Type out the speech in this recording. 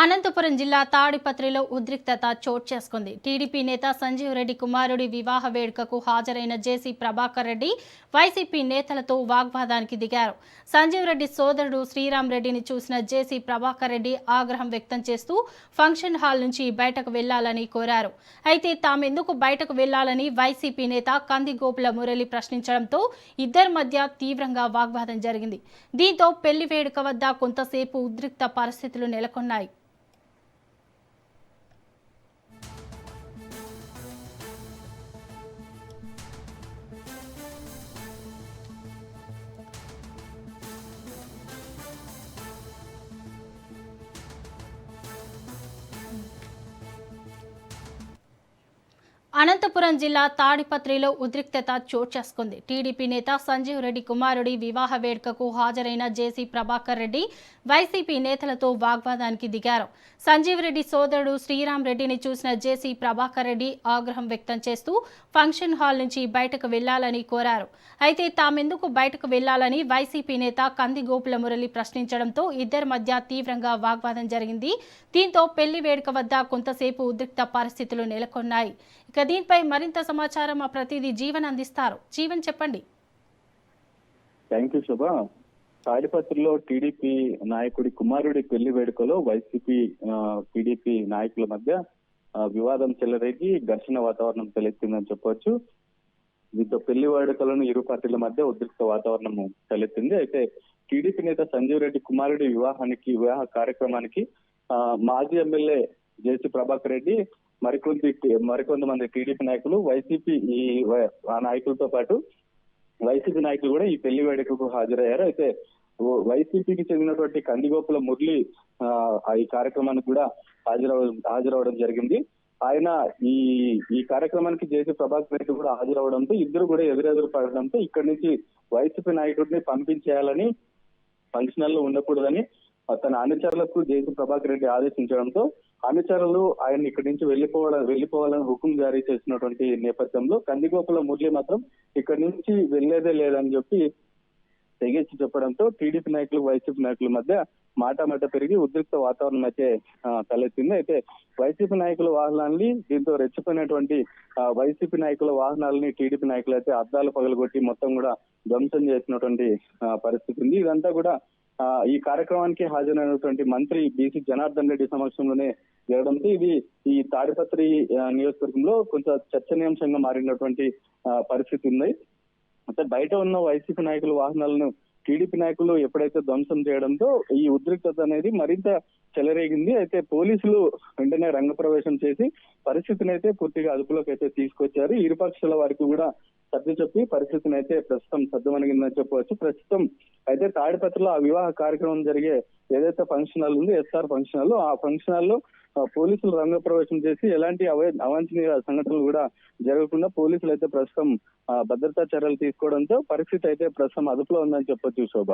అనంతపురం జిల్లా తాడిపత్రిలో ఉద్రిక్తత చోటు చేసుకుంది. టీడీపీ నేత సంజీవ్ రెడ్డి కుమారుడి వివాహ వేడుకకు హాజరైన జేసీ ప్రభాకర్ రెడ్డి వైసీపీ నేతలతో వాగ్వాదానికి దిగారు. సంజీవ్ రెడ్డి సోదరుడు శ్రీరామ్ రెడ్డిని చూసిన జేసీ ప్రభాకర్ రెడ్డి ఆగ్రహం వ్యక్తం చేస్తూ ఫంక్షన్ హాల్ నుంచి బయటకు వెళ్లాలని కోరారు. అయితే తామెందుకు బయటకు వెళ్లాలని వైసీపీ నేత కందిగోపుల మురళి ప్రశ్నించడంతో ఇద్దరి మధ్య తీవ్రంగా వాగ్వాదం జరిగింది. దీంతో పెళ్లి వేడుక వద్ద కొంతసేపు ఉద్రిక్త పరిస్థితులు నెలకొన్నాయి. అనంతపురం జిల్లా తాడిపత్రిలో ఉద్రిక్తత చోటు చేసుకుంది. టీడీపీ నేత సంజీవ్ రెడ్డి కుమారుడి వివాహ వేడుకకు హాజరైన జేసీ ప్రభాకర్ రెడ్డి వైసీపీ నేతలతో వాగ్వాదానికి దిగారు. సంజీవ్ రెడ్డి సోదరుడు శ్రీరామ్ రెడ్డిని చూసిన జేసీ ప్రభాకర్ రెడ్డి ఆగ్రహం వ్యక్తం చేస్తూ ఫంక్షన్ హాల్ నుంచి బయటకు వెళ్లాలని కోరారు. అయితే తామెందుకు బయటకు వెళ్లాలని వైసీపీ నేత కందిగోపుల మురళి ప్రశ్నించడంతో ఇద్దరి మధ్య తీవ్రంగా వాగ్వాదం జరిగింది. దీంతో పెళ్లి వేడుక వద్ద కొంతసేపు ఉద్రిక్త పరిస్థితులు నెలకొన్నాయి. ఇక దీనిపై మరింత సమాచారం మా ప్రతినిధి జీవన్ అందిస్తారు. జీవన్, చెప్పండి. Thank you Shobha. తాడిపత్రిలో టీడీపీ నాయకుడి కుమారుడి పెళ్లి వేడుకలో వైసీపీ టీడీపీ నాయకుల మధ్య వివాదం చెలరేగి ఘర్షణ వాతావరణం తలెత్తిందని చెప్పవచ్చు. దీంతో పెళ్లి వేడుకలను ఇరు పార్టీల మధ్య ఉద్రిక్త వాతావరణం తలెత్తింది. అయితే టీడీపీ నేత సంజీవ్ రెడ్డి కుమారుడి వివాహ కార్యక్రమానికి మాజీ ఎమ్మెల్యే జేసీ ప్రభాకర్ రెడ్డి మరికొంతమంది టీడీపీ నాయకులు వైసీపీ ఆ నాయకులతో పాటు వైసీపీ నాయకులు కూడా ఈ పెళ్లి వేడుకకు హాజరయ్యారు. అయితే వైసీపీకి చెందినటువంటి కందిగోపుల మురళి ఈ కార్యక్రమానికి కూడా హాజరవడం జరిగింది. ఆయన ఈ కార్యక్రమానికి జేసీ ప్రభాకర్ రెడ్డి కూడా హాజరవడంతో ఇద్దరు కూడా ఎదురెదురు పడడంతో ఇక్కడి నుంచి వైసీపీ నాయకుడిని పంపించేయాలని, ఫంక్షన్ హాల్లో ఉండకూడదని తన అనుచరులకు జేసీ ప్రభాకర్ రెడ్డి ఆదేశించడంతో అనుచరులు ఆయన ఇక్కడి నుంచి వెళ్లిపోవాలని హుకుం జారీ చేసినటువంటి నేపథ్యంలో కందిగోపుల మురళి మాత్రం ఇక్కడి నుంచి వెళ్లేదే లేదని చెప్పి తెగించి చెప్పడంతో టీడీపీ నాయకులు వైసీపీ నాయకుల మధ్య మాట పెరిగి ఉద్రిక్త వాతావరణం అయితే తలెత్తింది. అయితే వైసీపీ నాయకుల వాహనాలని దీంతో రెచ్చిపోయినటువంటి వైసీపీ నాయకుల వాహనాలని టీడీపీ నాయకులు అయితే అద్దాలు పగలగొట్టి మొత్తం కూడా ధ్వంసం చేసినటువంటి పరిస్థితి ఉంది. ఇదంతా కూడా ఈ కార్యక్రమానికి హాజరైనటువంటి మంత్రి బీసీ జనార్దన్ రెడ్డి సమక్షంలోనే జరగడంతో ఇది ఈ తాడిపత్రి నియోజకవర్గంలో కొంచెం చర్చనీయాంశంగా మారినటువంటి పరిస్థితి ఉంది. అంటే బయట ఉన్న వైసీపీ నాయకుల వాహనాలను టీడీపీ నాయకులు ఎప్పుడైతే ధ్వంసం చేయడంతో ఈ ఉద్రిక్తత అనేది మరింత చెలరేగింది. అయితే పోలీసులు వెంటనే రంగప్రవేశం చేసి పరిస్థితిని అయితే పూర్తిగా అదుపులోకి అయితే తీసుకొచ్చారు. ఇరుపక్షాల వారికి కూడా సర్ది చెప్పి పరిస్థితిని అయితే ప్రస్తుతం సద్దుమణిగిందని చెప్పవచ్చు. ప్రస్తుతం అయితే తాడిపత్రిలో ఆ వివాహ కార్యక్రమం జరిగే ఏదైతే ఫంక్షన్ హాల్ ఉందో ఎస్ఆర్ ఫంక్షన్ హాల్, ఆ ఫంక్షన్ హాల్లో పోలీసులు రంగప్రవేశం చేసి ఎలాంటి అవాంఛనీయ సంఘటనలు కూడా జరగకుండా పోలీసులు అయితే ప్రస్తుతం భద్రతా చర్యలు తీసుకోవడంతో పరిస్థితి అయితే ప్రస్తుతం అదుపులో ఉందని చెప్పొచ్చు శోభ.